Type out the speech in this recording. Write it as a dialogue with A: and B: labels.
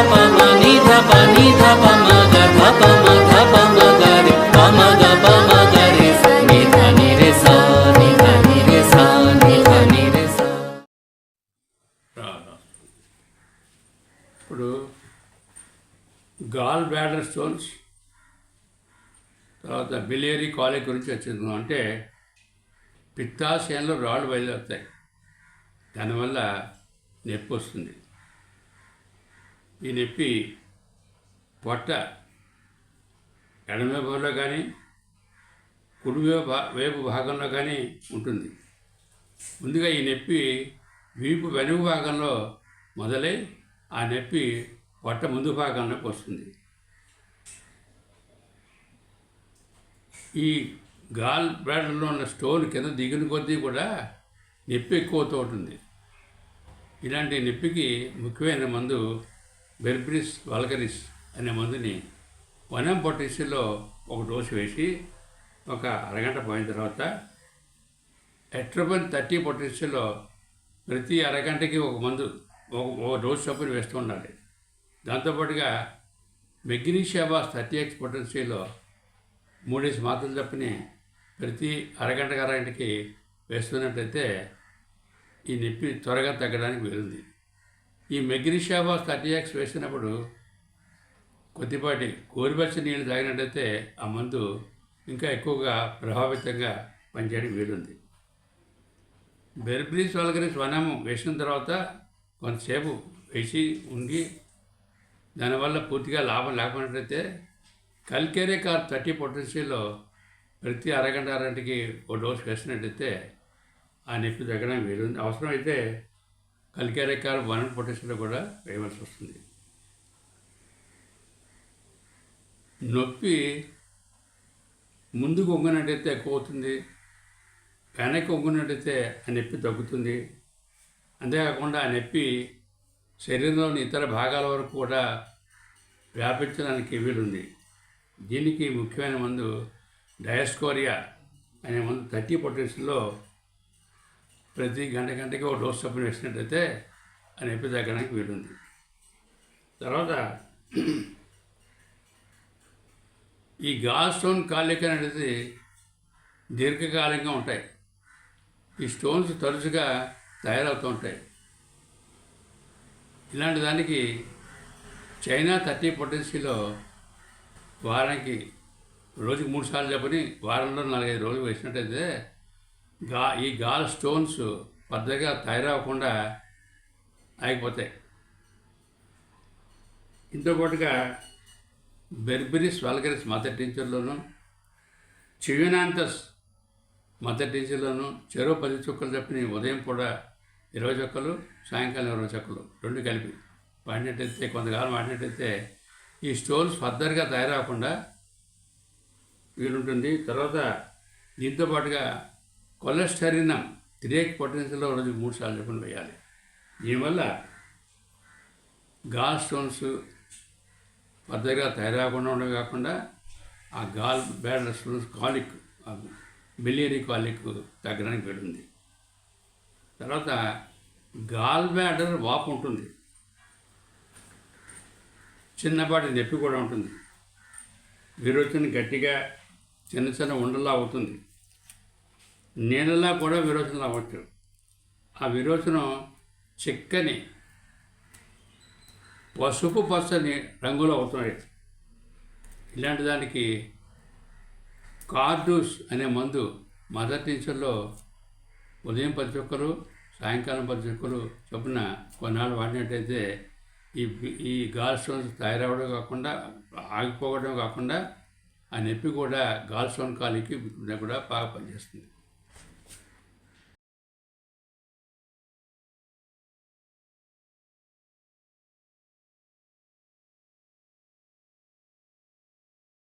A: ప మ ని ధ ప ని ధ ప మ గ ధ ప మ ధ ప మ గ రి ప మ గ రి స ని ధ ని రి స ని ధ ని రి స ని ధ ని రి స.
B: ఇప్పుడు గాల్ బ్లాడర్ స్టోన్స్, తర్వాత బిలియరీ కాలిక్ గురించి వచ్చింది. అంటే పిత్తాశయంలో రాళ్ళు బయలుదేరుతాయి, దానివల్ల నొప్పి వస్తుంది. ఈ నొప్పి పొట్ట ఎడమ వైపులో కానీ కుడి వైపు భాగంలో కానీ ఉంటుంది. ముందుగా ఈ నొప్పి వీపు వెనుక భాగంలో మొదలై ఆ నొప్పి పొట్ట ముందు భాగంలోకి వస్తుంది. ఈ గాల్ బ్లాడర్లో ఉన్న స్టోన్ కింద దిగిన కొద్దీ కూడా నొప్పి ఎక్కువతో ఉంటుంది. ఇలాంటి నొప్పికి ముఖ్యమైన మందు బెర్బరిస్ వల్గరిస్ అనే మందుని 1 ml పొటాషియంలో ఒక డోసు వేసి ఒక అరగంట పోయిన తర్వాత ఎట్రోపిన్ 30 పొటాషియంలో ప్రతి అరగంటకి ఒక మందు ఒక డోసు చొప్పున వేస్తూ ఉండాలి. దాంతోపాటుగా మెగ్నీషియాబాస్ 30x పొటాషియంలో 3 మాత్రలు చొప్పున ప్రతి అరగంటకి వేస్తున్నట్లయితే ఈ నొప్పి త్వరగా తగ్గడానికి వీలుంది. ఈ మెగ్నీషియాబాస్ 30x వేసినప్పుడు కొద్దిపాటి గోరువెచ్చని నీళ్ళు తాగినట్లయితే ఆ మందు ఇంకా ఎక్కువగా ప్రభావితంగా పనిచేయడానికి వీలుంది. బెర్బరిస్ వల్గరిస్ 1 ml వేసిన తర్వాత కొంతసేపు వేసి ఉండి దానివల్ల పూర్తిగా లాభం లేకపోయినట్లయితే కల్కేరే కార్ 30 పొటాషియంలో ప్రతి అరగంటకి ఒక డోసు వేసినట్లయితే ఆ నొప్పి తగ్గడానికి వీలుంది. అవసరమైతే కల్కేరే కార్ 1 ml పొటాషియంలో కూడా వేయవలసి వస్తుంది. నొప్పి ముందుకు వంగినట్టయితే ఎక్కువ అవుతుంది, వెనక్కి వంగినట్టయితే ఆ నొప్పి తగ్గుతుంది. అంతేకాకుండా ఆ నొప్పి శరీరంలోని ఇతర భాగాల వరకు కూడా వ్యాపించడానికి వీలుంది. దీనికి ముఖ్యమైన మందు డయాస్కోరియా అనే మందు 30 పొటాషియంలో ప్రతి గంటకి ఒక డోసు చొప్పున వేసినట్లయితే ఆ నొప్పి తగ్గడానికి వీలుంది. తర్వాత ఈ గాల్ స్టోన్ కాలిక్ అనేది దీర్ఘకాలికంగా ఉంటాయి. ఈ స్టోన్స్ తరచుగా తయారవుతూ ఉంటాయి. ఇలాంటి దానికి చైనా 30 పొటాషియంలో వారానికి రోజుకి 3 సార్లు చెప్పని వారంలో 4-5 రోజులు వేసినట్టయితే ఈ గాల్ స్టోన్స్ పెద్దగా తయారవకుండా ఆగిపోతాయి. ఇంతోపాటుగా బెర్బరిస్ వల్గరిస్ మదర్ టించర్లోను, చివినాంతస్ మదర్ టించర్లోను చెరో 10 చుక్కలు చెప్పని ఉదయం కూడా 20 చుక్కలు, సాయంకాలం 20 చుక్కలు 2 కలిపి వాడినట్టయితే కొంతకాలం వాడినట్టయితే ఈ స్టోన్స్ ఫర్దర్గా తయారవకుండా వీలుంటుంది. తర్వాత దీంతో పాటుగా కొలెస్టెరినం 3x పొటాషియంలో రోజుకు 3 సార్లు చెప్పిన వేయాలి. దీనివల్ల గాల్ స్టోన్స్ ఫర్దర్గా తయారవకుండా ఉండడం కాకుండా ఆ గాల్ బ్లాడర్ స్టోన్స్ కాలిక్ బిలియరీ కాలిక్ తగ్గడానికి వీలుంది. తర్వాత గాల్ బ్లాడర్ వాపు ఉంటుంది, చిన్నపాటి నొప్పి కూడా ఉంటుంది, విరోచన గట్టిగా చిన్న ఉండలా అవుతుంది, నీళ్ళలా కూడా విరోచనలు అవ్వచ్చు. ఆ విరోచనం చిక్కని పసుపు పచ్చని రంగులో అవుతున్నాయి. ఇలాంటి దానికి కార్డూస్ అనే మందు మదర్ టించర్లో ఉదయం 10 చుక్కలు, సాయంకాలం 10 చుక్కలు చొప్పున కొన్నాళ్ళు వాడినట్టయితే ఈ గాల్ స్టోన్స్ తయారవడం కాకుండా ఆగిపోవడం కాకుండా ఆ నొప్పి కూడా గాల్ స్టోన్ కాలికి కూడా బాగా పనిచేస్తుంది.